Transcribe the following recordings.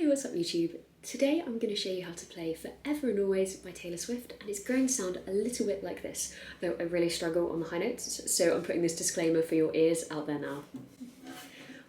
what's up YouTube? Today I'm going to show you how to play Forever and Always by Taylor Swift, and it's going to sound a little bit like this, though I really struggle on the high notes, so I'm putting this disclaimer for your ears out there now.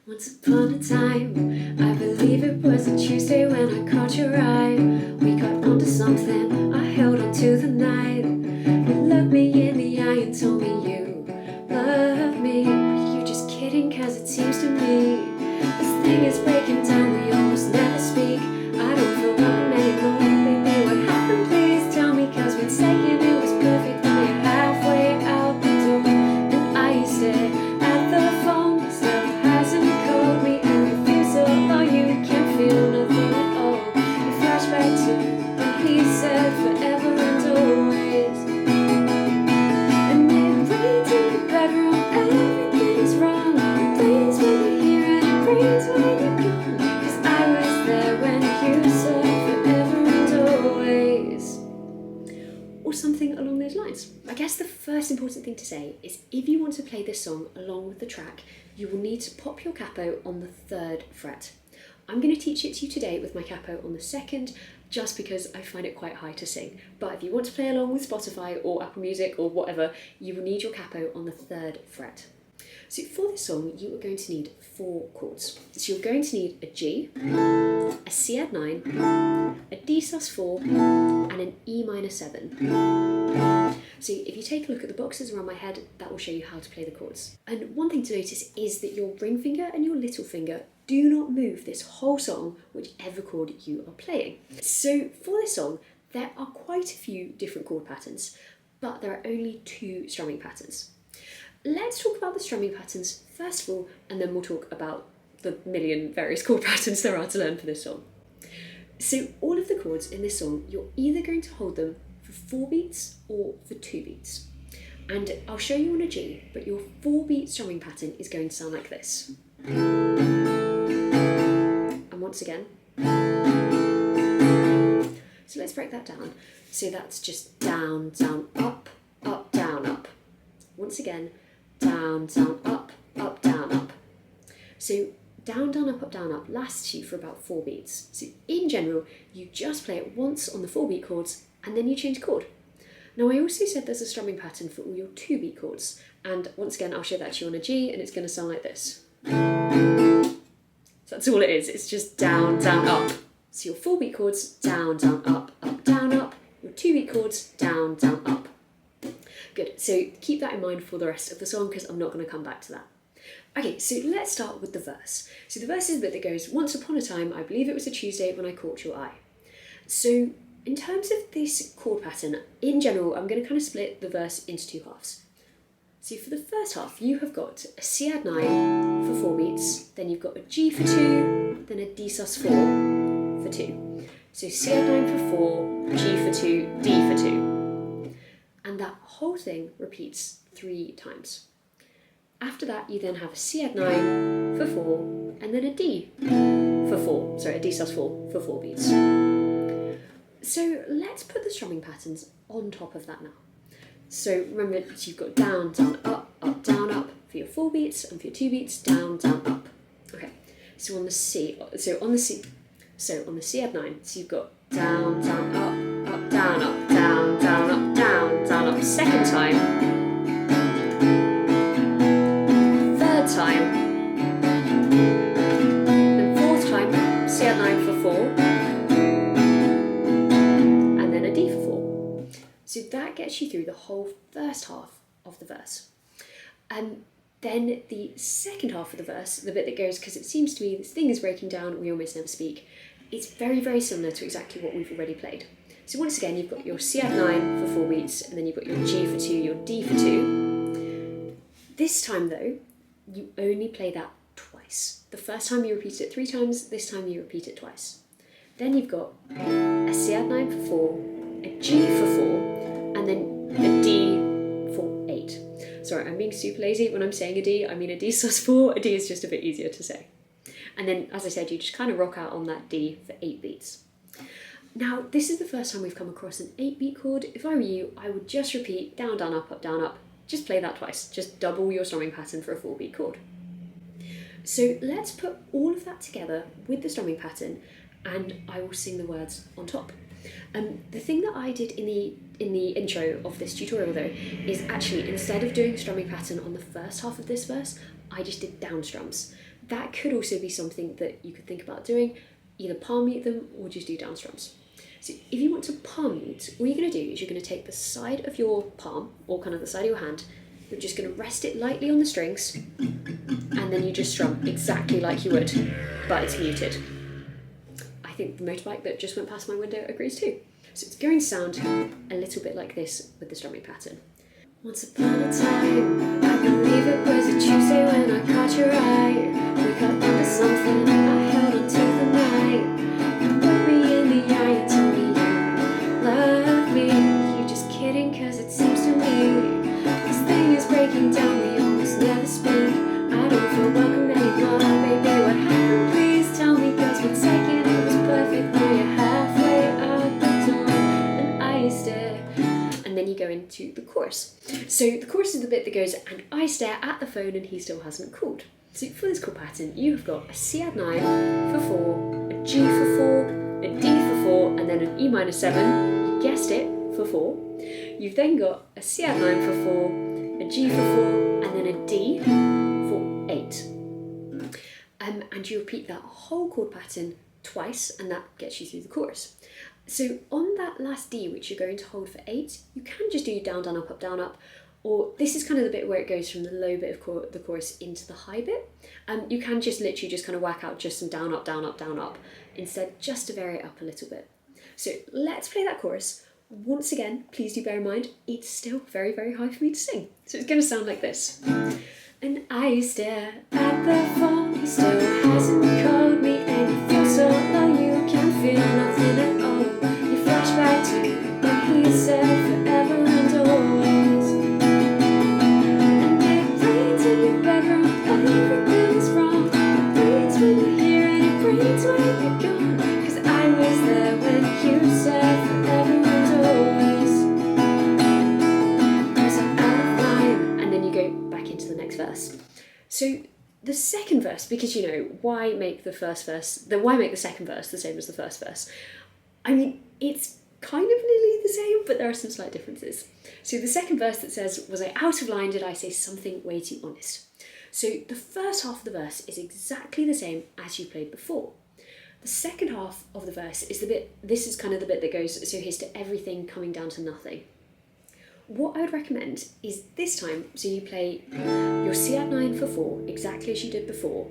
Once upon a time, I believe it was a Tuesday when I caught your eye. We got onto something, I held on to the night. You looked me in the eye and told me you love me. You're just kidding, cause it seems to me this thing is breaking down, we almost never speak. I don't feel welcome anymore, baby, what happened? Please tell me, cause when saying it was perfect, now you're halfway out the door. And I stare at the phone, it still hasn't called me, and you feel so low, you can't feel nothing at all. You flash back to when he said forever and always. And it rains in the bedroom, everything's wrong. It rains when you're here and it rains when you're gone. Cause I was there when you said forever and always. Or something along those lines. I guess the first important thing to say is if you want to play this song along with the track, you will need to pop your capo on the 3rd fret. I'm going to teach it to you today with my capo on the 2nd, just because I find it quite high to sing. But if you want to play along with Spotify or Apple Music or whatever, you will need your capo on the 3rd fret. So for this song, you are going to need 4 chords. So you're going to need a G, a C add 9, a D sus4, and an E minor 7. So if you take a look at the boxes around my head, that will show you how to play the chords. And one thing to notice is that your ring finger and your little finger do not move this whole song, whichever chord you are playing. So for this song, there are quite a few different chord patterns, but there are only 2 strumming patterns. Let's talk about the strumming patterns first of all, and then we'll talk about the million various chord patterns there are to learn for this song. So all of the chords in this song, you're either going to hold them for 4 beats or for 2 beats. And I'll show you on a G, but your 4-beat strumming pattern is going to sound like this. And once again. So let's break that down. So that's just down, down, up, up, down, up. Once again, down, down, up, down, up. So down, down, up, down, up lasts you for about 4 beats. So in general, you just play it once on the 4-beat chords and then you change chord. Now I also said there's a strumming pattern for all your 2-beat chords, and once again I'll show that to you on a G, and it's going to sound like this. So that's all it is, it's just down, down, up. So your 4-beat chords, down, down, up, down, up. Your 2-beat chords, down, down, up. Good, so keep that in mind for the rest of the song because I'm not going to come back to that. Okay, so let's start with the verse. So the verse is the bit that goes, once upon a time, I believe it was a Tuesday when I caught your eye. So in terms of this chord pattern, in general, I'm going to kind of split the verse into 2 halves. So for the first half, you have got a C add 9 for 4 beats, then you've got a G for 2, then a D sus4 for 2. So C add 9 for 4, G for 2, D for 2. And that whole thing repeats 3 times. After that, you then have a C add 9 for 4, and then a D for 4, sorry, a D sus4 for 4 beats. So let's put the strumming patterns on top of that now. So remember, you've got down, down, up, down, up for your 4 beats, and for your 2 beats, down, down, up. Okay, so on the C add 9, so you've got down, down, up, down, up, down, down, up, down, down, up. Second time, 3rd time, then 4th time, C add 9 for 4, and then a D for 4. So that gets you through the whole first half of the verse. And then the second half of the verse, the bit that goes, because it seems to me this thing is breaking down, we almost never speak, it's very, very similar to exactly what we've already played. So once again, you've got your C add 9 for 4 beats, and then you've got your G for 2, your D for 2. This time though, you only play that twice. The first time you repeat it 3 times, this time you repeat it twice. Then you've got a C add 9 for 4, a G for 4, and then a D for 8. Sorry, I'm being super lazy. When I'm saying a D, I mean a D sus4. A D is just a bit easier to say. And then, as I said, you just kind of rock out on that D for 8 beats. Now, this is the first time we've come across an 8-beat chord. If I were you, I would just repeat down, down, up, down, up. Just play that twice. Just double your strumming pattern for a 4-beat chord. So let's put all of that together with the strumming pattern and I will sing the words on top. The thing that I did in the intro of this tutorial though is actually, instead of doing a strumming pattern on the first half of this verse, I just did down strums. That could also be something that you could think about doing, either palm mute them or just do down strums. So if you want to palm mute, all you're going to do is you're going to take the side of your palm, or kind of the side of your hand, you're just going to rest it lightly on the strings, and then you just strum exactly like you would, but it's muted. I think the motorbike that just went past my window agrees too. So it's going to sound a little bit like this with the strumming pattern. Once upon a time, I believe it was a Tuesday when I caught your eye. We got into something, I held on to the night. You looked me in the eye and told me you love me. You're just kidding, cause it seems to me this thing is breaking down, we almost never speak. I don't feel welcome anymore, baby, what happened? Please tell me, cause for a second it was perfect. Now you're halfway out the door and I stare. And then you go into the chorus. So the chorus is the bit that goes, and I stare at the phone and he still hasn't called. So for this chord pattern, you have got a C add 9 for 4, a G for 4, a D for 4, and then an E minor 7, you guessed it, for 4. You've then got a C add 9 for 4, a G for 4, and then a D for 8. And you repeat that whole chord pattern twice, and that gets you through the chorus. So on that last D, which you're going to hold for 8, you can just do down, down, up, down, up, or this is kind of the bit where it goes from the low bit of the chorus into the high bit. You can just literally just kind of whack out just some down, up, down, up, down, up, instead just to vary it up a little bit. So let's play that chorus. Once again, please do bear in mind, it's still very, very high for me to sing. So it's going to sound like this. And I stare at the phone, he still hasn't called me, and you feel so low, you can feel nothing at all. You flash back to when he said forever and always. And it rains in your bedroom, everything is wrong. It bleeds when you're here and it rains when you're gone. Cause I was there when you said forever and always. Was I out of line? And then you go back into the next verse. So the second verse, because you know, why make the second verse the same as the first verse? I mean, it's kind of nearly the same, but there are some slight differences. So the second verse that says, was I out of line, did I say something way too honest? So the first half of the verse is exactly the same as you played before. The second half of the verse is the bit, this is kind of the bit that goes, so here's to everything coming down to nothing. What I would recommend is this time, so you play your C add 9 for 4, exactly as you did before,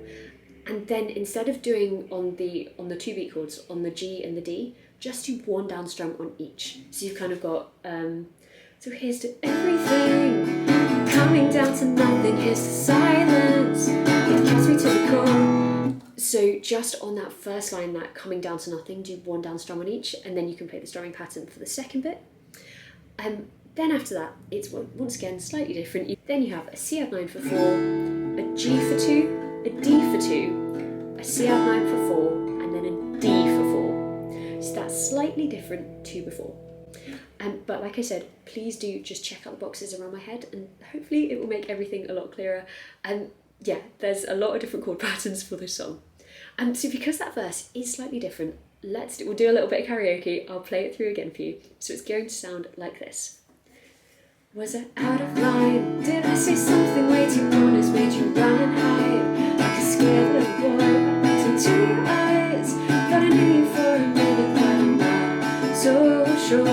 and then instead of doing on the 2 beat chords, on the G and the D, just do one down strum on each. So you've kind of got, so here's to everything, coming down to nothing, here's to silence, it gets me to the core. So just on that first line, that coming down to nothing, do one down strum on each, and then you can play the strumming pattern for the second bit. Then after that, it's once again slightly different. Then you have a C add 9 for 4, a G for 2, a D for 2, a C add 9 for 4, and then a D for 4. So that's slightly different to before. But like I said, please do just check out the boxes around my head, and hopefully it will make everything a lot clearer. Yeah, there's a lot of different chord patterns for this song. So because that verse is slightly different, we'll do a little bit of karaoke. I'll play it through again for you. So it's going to sound like this. Was I out of line? Did I say something way too honest? Made you run and hide like a scared little boy. I looked into your eyes, thought I knew you for a minute, but I'm not so sure.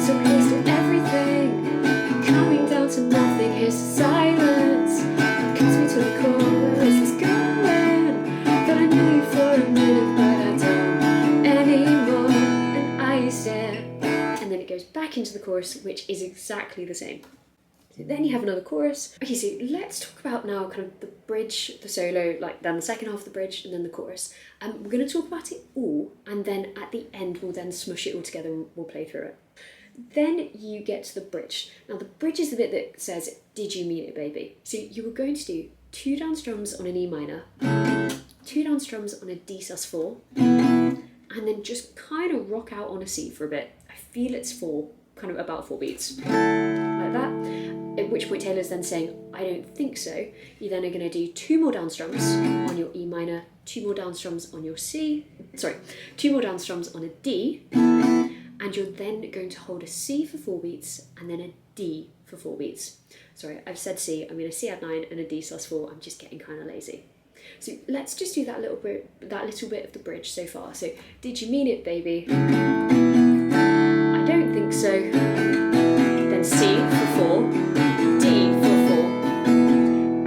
So here's to everything, coming down to nothing. Here's to silence, it cuts me to the core. Where is this going? Thought I knew you for a minute, but I don't anymore. And I stare. And then it goes back into the chorus, which is exactly the same. So then you have another chorus. Okay, so let's talk about now kind of the bridge, the solo, like then the second half of the bridge, and then the chorus. We're going to talk about it all, and then at the end we'll then smush it all together and we'll play through it. Then you get to the bridge. Now the bridge is the bit that says, did you mean it, baby? So you were going to do 2 down strums on an E minor, 2 down strums on a D sus4, and then just kind of rock out on a C for a bit. I feel it's 4, kind of about 4 beats, like that. at which point Taylor's then saying, I don't think so. You then are going to do 2 more down strums on your E minor, 2 more down strums on your C, 2 more down strums on a D, and you're then going to hold a C for 4 beats and then a D for 4 beats. Sorry, I've said C, I'm going to C add 9 and a D sus4, I'm just getting kind of lazy. So let's just do that little bit of the bridge so far. So, did you mean it, baby? I don't think so. Then C for 4, D for 4,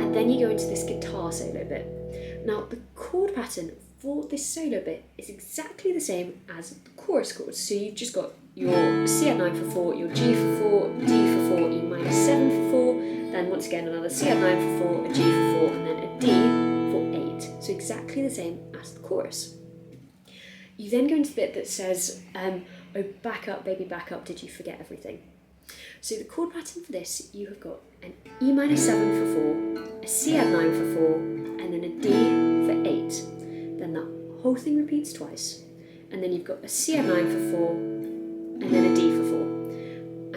and then you go into this guitar solo bit. Now, the chord pattern for this solo bit is exactly the same as the chorus chords. So you've just got your C add 9 for 4, your G for 4, D for 4, E minor 7 for 4, then once again another C add 9 for 4, a G for 4, and then a D for 8. So exactly the same as the chorus. You then go into the bit that says, oh, back up, baby, back up, did you forget everything? So the chord pattern for this, you have got an E minor 7 for 4, a C add 9 for 4, and then a D for 8. Then that whole thing repeats twice. And then you've got a C add 9 for 4, and then a D for 4.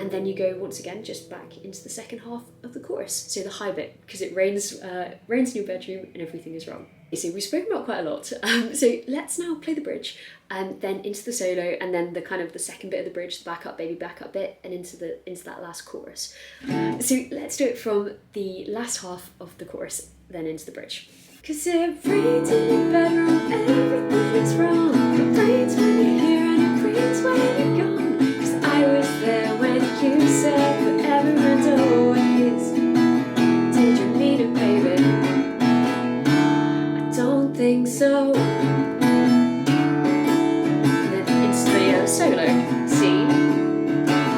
And then you go once again just back into the second half of the chorus, so the high bit, because it rains in your bedroom and everything is wrong. So we've spoken about quite a lot, so let's now play the bridge, and then into the solo, and then the kind of the second bit of the bridge, the back up baby back up bit, and into that last chorus. So let's do it from the last half of the chorus, then into the bridge. 'Cause it rains in your bedroom, everything is wrong. It rains when you're here and it rains when you're gone. 'Cause I was there when you said forever and always. Did you mean it, baby? I don't think so. And then it's the solo. C,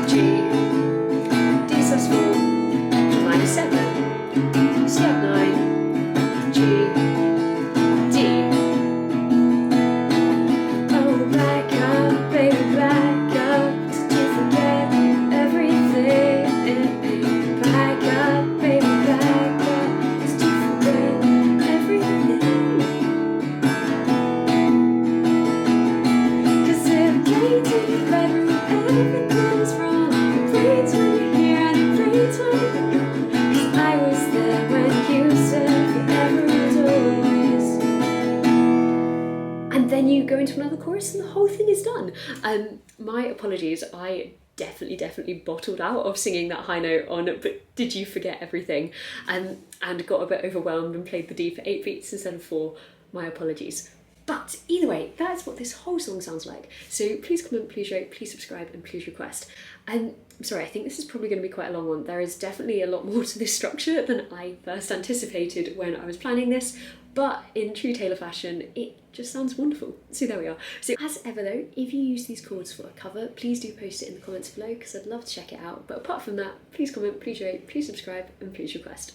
G, D sus4, minor 7, C add 9, G, D. Oh, back up, baby, back up. Did you forget everything? Back up, baby, back up. Did you forget everything? 'Cause it rains in your bedroom, everything is wrong. It rains when you're here and it rains when you're gone. 'Cause I was there when you said forever and always. And then you go into another chorus and the whole thing is done. My apologies, I definitely bottled out of singing that high note on But Did You Forget Everything, and got a bit overwhelmed and played the D for 8 beats instead of 4. My apologies. But either way, that's what this whole song sounds like. So please comment, please rate, please subscribe, and please request. I'm sorry, I think this is probably going to be quite a long one. There is definitely a lot more to this structure than I first anticipated when I was planning this, but in true Taylor fashion, it just sounds wonderful. So there we are. So as ever though, if you use these chords for a cover, please do post it in the comments below because I'd love to check it out. But apart from that, please comment, please rate, please subscribe, and please request.